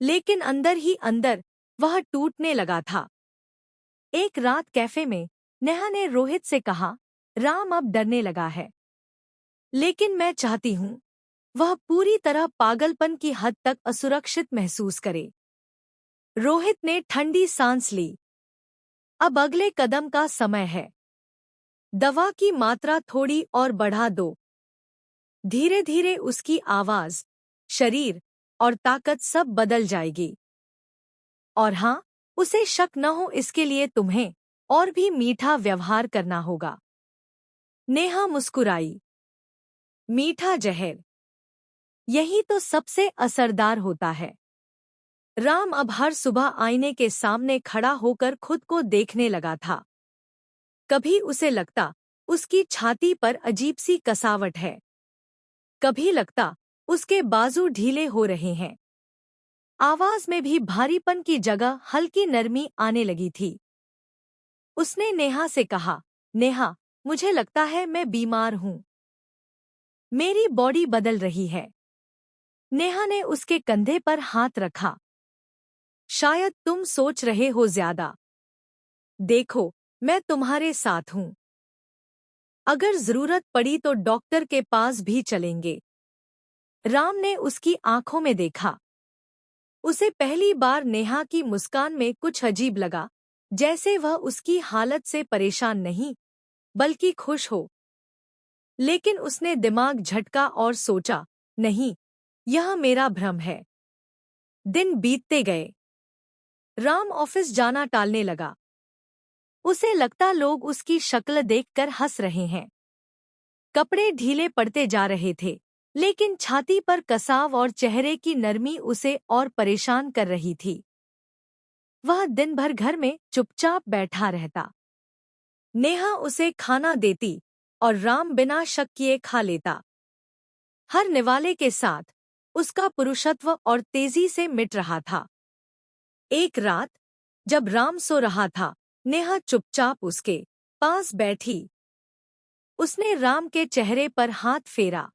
लेकिन अंदर ही अंदर वह टूटने लगा था। एक रात कैफे में नेहा ने रोहित से कहा, राम अब डरने लगा है। लेकिन मैं चाहती हूँ वह पूरी तरह पागलपन की हद तक असुरक्षित महसूस करे। रोहित ने ठंडी सांस ली। अब अगले कदम का समय है। दवा की मात्रा थोड़ी और बढ़ा दो। धीरे धीरे उसकी आवाज, शरीर और ताकत सब बदल जाएगी। और हाँ, उसे शक न हो इसके लिए तुम्हें और भी मीठा व्यवहार करना होगा। नेहा मुस्कुराई। मीठा जहर, यही तो सबसे असरदार होता है। राम अब हर सुबह आईने के सामने खड़ा होकर खुद को देखने लगा था। कभी उसे लगता उसकी छाती पर अजीब सी कसावट है, कभी लगता उसके बाजू ढीले हो रहे हैं। आवाज में भी भारीपन की जगह हल्की नरमी आने लगी थी। उसने नेहा से कहा, नेहा, मुझे लगता है मैं बीमार हूँ। मेरी बॉडी बदल रही है। नेहा ने उसके कंधे पर हाथ रखा। शायद तुम सोच रहे हो ज्यादा। देखो, मैं तुम्हारे साथ हूँ। अगर जरूरत पड़ी तो डॉक्टर के पास भी चलेंगे। राम ने उसकी आंखों में देखा। उसे पहली बार नेहा की मुस्कान में कुछ अजीब लगा, जैसे वह उसकी हालत से परेशान नहीं, बल्कि खुश हो। लेकिन उसने दिमाग झटका और सोचा, नहीं, यह मेरा भ्रम है। दिन बीतते गए। राम ऑफिस जाना टालने लगा। उसे लगता लोग उसकी शक्ल देखकर हंस रहे हैं। कपड़े ढीले पड़ते जा रहे थे, लेकिन छाती पर कसाव और चेहरे की नरमी उसे और परेशान कर रही थी। वह दिन भर घर में चुपचाप बैठा रहता। नेहा उसे खाना देती और राम बिना शक किए खा लेता। हर निवाले के साथ उसका पुरुषत्व और तेजी से मिट रहा था। एक रात जब राम सो रहा था, नेहा चुपचाप उसके पास बैठी। उसने राम के चेहरे पर हाथ फेरा।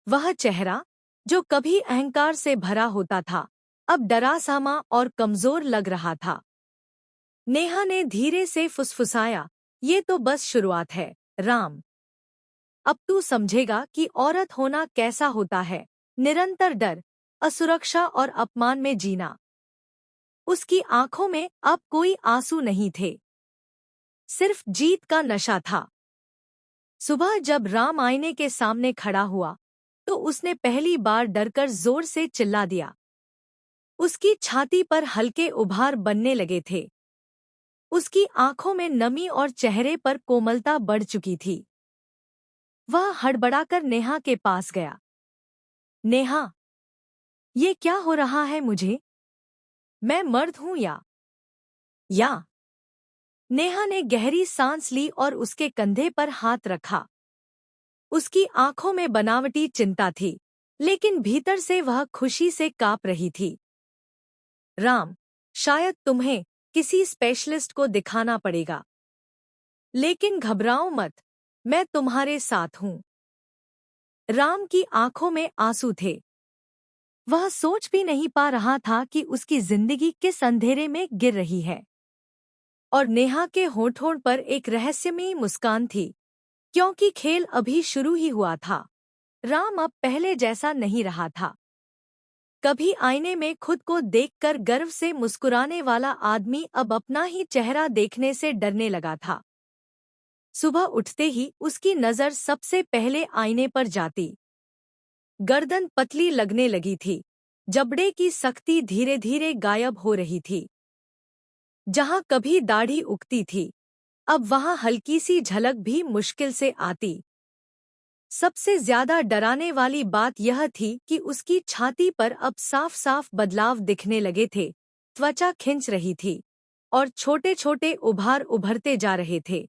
वह चेहरा, जो कभी अहंकार से भरा होता था, अब डरासामा और कमजोर लग रहा था। नेहा ने धीरे से फुसफुसाया, ये तो बस शुरुआत है, राम। अब तू समझेगा कि औरत होना कैसा होता है, निरंतर डर, असुरक्षा और अपमान में जीना। उसकी आंखों में अब कोई आंसू नहीं थे, सिर्फ जीत का नशा था। सुबह जब राम आईने के सामने खड़ा हुआ, तो उसने पहली बार डरकर जोर से चिल्ला दिया। उसकी छाती पर हल्के उभार बनने लगे थे। उसकी आंखों में नमी और चेहरे पर कोमलता बढ़ चुकी थी। वह हड़बड़ाकर नेहा के पास गया। नेहा, ये क्या हो रहा है मुझे? मैं मर्द हूं या? नेहा ने गहरी सांस ली और उसके कंधे पर हाथ रखा। उसकी आंखों में बनावटी चिंता थी, लेकिन भीतर से वह खुशी से कांप रही थी। राम, शायद तुम्हें किसी स्पेशलिस्ट को दिखाना पड़ेगा। लेकिन घबराओ मत, मैं तुम्हारे साथ हूं। राम की आंखों में आंसू थे। वह सोच भी नहीं पा रहा था कि उसकी जिंदगी किस अंधेरे में गिर रही है। और नेहा के होठों पर एक रहस्यमयी मुस्कान थी, क्योंकि खेल अभी शुरू ही हुआ था। राम अब पहले जैसा नहीं रहा था। कभी आईने में खुद को देखकर गर्व से मुस्कुराने वाला आदमी अब अपना ही चेहरा देखने से डरने लगा था। सुबह उठते ही उसकी नजर सबसे पहले आईने पर जाती। गर्दन पतली लगने लगी थी, जबड़े की सख्ती धीरे धीरे गायब हो रही थी। जहां कभी दाढ़ी उगती थी, अब वहां हल्की सी झलक भी मुश्किल से आती। सबसे ज्यादा डराने वाली बात यह थी कि उसकी छाती पर अब साफ साफ बदलाव दिखने लगे थे। त्वचा खिंच रही थी और छोटे छोटे उभार उभरते जा रहे थे।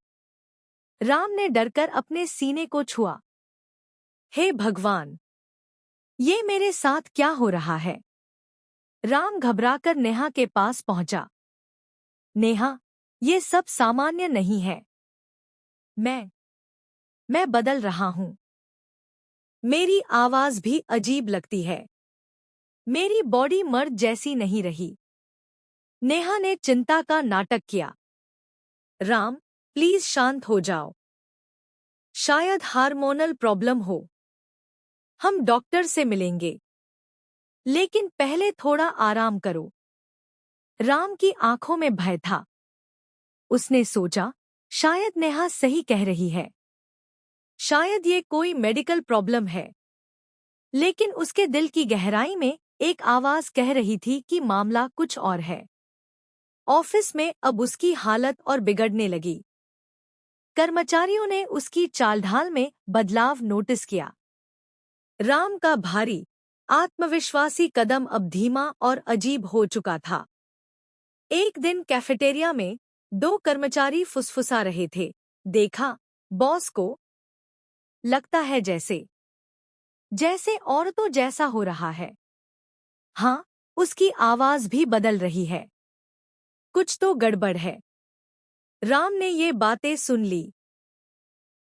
राम ने डरकर अपने सीने को छुआ। हे भगवान, ये मेरे साथ क्या हो रहा है? राम घबराकर नेहा के पास पहुंचा। नेहा, ये सब सामान्य नहीं है। मैं बदल रहा हूं। मेरी आवाज भी अजीब लगती है। मेरी बॉडी मर्द जैसी नहीं रही। नेहा ने चिंता का नाटक किया। राम, प्लीज शांत हो जाओ। शायद हार्मोनल प्रॉब्लम हो। हम डॉक्टर से मिलेंगे। लेकिन पहले थोड़ा आराम करो। राम की आंखों में भय था। उसने सोचा, शायद नेहा सही कह रही है। शायद ये कोई मेडिकल प्रॉब्लम है। लेकिन उसके दिल की गहराई में एक आवाज कह रही थी कि मामला कुछ और है। ऑफिस में अब उसकी हालत और बिगड़ने लगी। कर्मचारियों ने उसकी चालढाल में बदलाव नोटिस किया। राम का भारी, आत्मविश्वासी कदम अब धीमा और अजीब हो चुका था। एक दिन कैफेटेरिया में 2 कर्मचारी फुसफुसा रहे थे। देखा, बॉस को लगता है जैसे जैसे औरतों जैसा हो रहा है। हाँ, उसकी आवाज भी बदल रही है। कुछ तो गड़बड़ है। राम ने ये बातें सुन ली।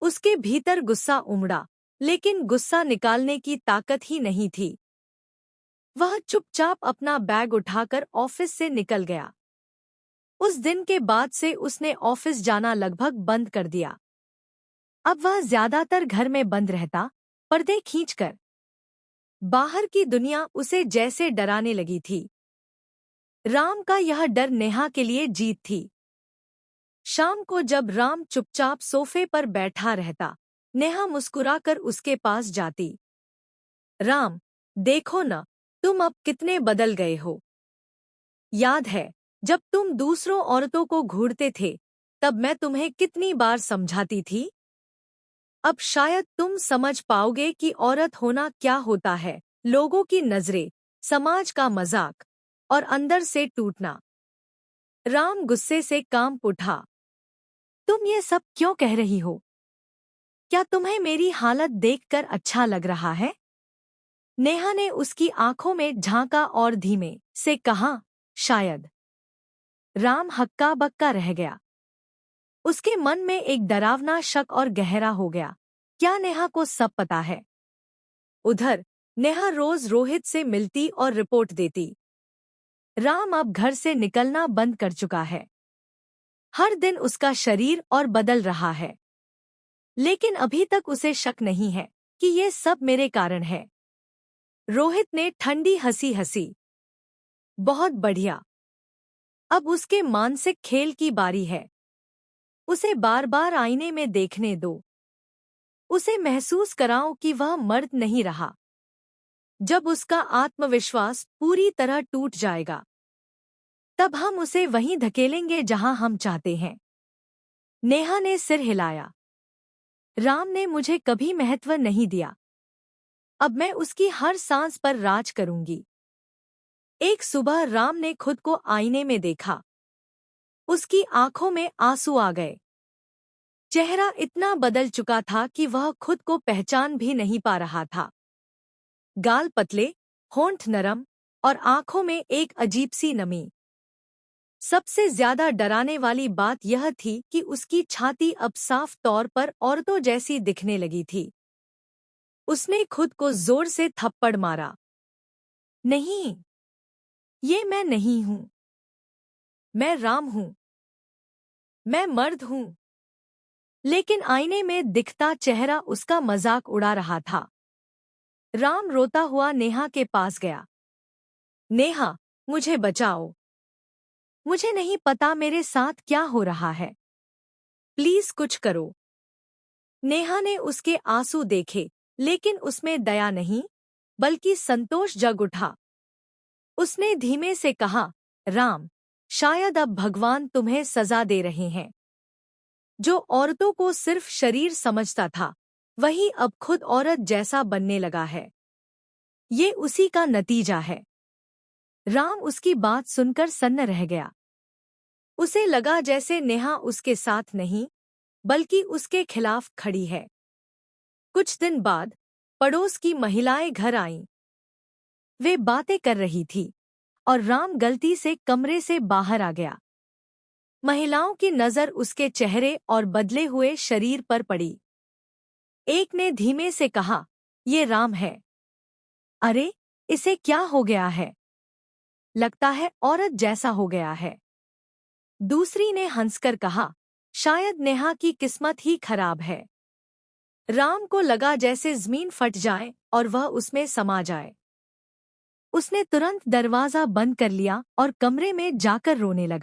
उसके भीतर गुस्सा उमड़ा, लेकिन गुस्सा निकालने की ताकत ही नहीं थी। वह चुपचाप अपना बैग उठाकर ऑफिस से निकल गया। उस दिन के बाद से उसने ऑफिस जाना लगभग बंद कर दिया। अब वह ज्यादातर घर में बंद रहता, पर्दे खींचकर। बाहर की दुनिया उसे जैसे डराने लगी थी। राम का यह डर नेहा के लिए जीत थी। शाम को जब राम चुपचाप सोफे पर बैठा रहता, नेहा मुस्कुराकर उसके पास जाती। राम, देखो न, तुम अब कितने बदल गए हो। याद है, जब तुम दूसरों औरतों को घूरते थे, तब मैं तुम्हें कितनी बार समझाती थी। अब शायद तुम समझ पाओगे कि औरत होना क्या होता है। लोगों की नजरें, समाज का मजाक और अंदर से टूटना। राम गुस्से से कांप उठा। तुम ये सब क्यों कह रही हो? क्या तुम्हें मेरी हालत देखकर अच्छा लग रहा है? नेहा ने उसकी आंखों में झांका और धीमे से कहा, शायद। राम हक्का बक्का रह गया। उसके मन में एक डरावना शक और गहरा हो गया। क्या नेहा को सब पता है? उधर नेहा रोज रोहित से मिलती और रिपोर्ट देती। राम अब घर से निकलना बंद कर चुका है। हर दिन उसका शरीर और बदल रहा है। लेकिन अभी तक उसे शक नहीं है कि ये सब मेरे कारण है। रोहित ने ठंडी हंसी हंसी। बहुत बढ़िया। अब उसके मानसिक खेल की बारी है। उसे बार बार आईने में देखने दो। उसे महसूस कराओ कि वह मर्द नहीं रहा। जब उसका आत्मविश्वास पूरी तरह टूट जाएगा, तब हम उसे वहीं धकेलेंगे जहां हम चाहते हैं। नेहा ने सिर हिलाया। राम ने मुझे कभी महत्व नहीं दिया। अब मैं उसकी हर सांस पर राज करूंगी। एक सुबह राम ने खुद को आईने में देखा। उसकी आंखों में आंसू आ गए। चेहरा इतना बदल चुका था कि वह खुद को पहचान भी नहीं पा रहा था। गाल पतले, होंठ नरम और आंखों में एक अजीब सी नमी। सबसे ज्यादा डराने वाली बात यह थी कि उसकी छाती अब साफ तौर पर औरतों जैसी दिखने लगी थी। उसने खुद को जोर से थप्पड़ मारा। नहीं, ये मैं नहीं हूं। मैं राम हूं। मैं मर्द हूं। लेकिन आईने में दिखता चेहरा उसका मजाक उड़ा रहा था। राम रोता हुआ नेहा के पास गया। नेहा, मुझे बचाओ। मुझे नहीं पता मेरे साथ क्या हो रहा है। प्लीज कुछ करो। नेहा ने उसके आंसू देखे, लेकिन उसमें दया नहीं, बल्कि संतोष जग उठा। उसने धीमे से कहा, राम, शायद अब भगवान तुम्हें सजा दे रहे हैं। जो औरतों को सिर्फ शरीर समझता था, वही अब खुद औरत जैसा बनने लगा है। ये उसी का नतीजा है। राम उसकी बात सुनकर सन्न रह गया। उसे लगा जैसे नेहा उसके साथ नहीं, बल्कि उसके खिलाफ खड़ी है। कुछ दिन बाद पड़ोस की महिलाएं घर आईं। वे बातें कर रही थी और राम गलती से कमरे से बाहर आ गया। महिलाओं की नजर उसके चेहरे और बदले हुए शरीर पर पड़ी। एक ने धीमे से कहा, ये राम है। अरे, इसे क्या हो गया है? लगता है औरत जैसा हो गया है। दूसरी ने हंसकर कहा, शायद नेहा की किस्मत ही खराब है। राम को लगा जैसे जमीन फट जाए और वह उसमें समा जाए। उसने तुरंत दरवाजा बंद कर लिया और कमरे में जाकर रोने लगा।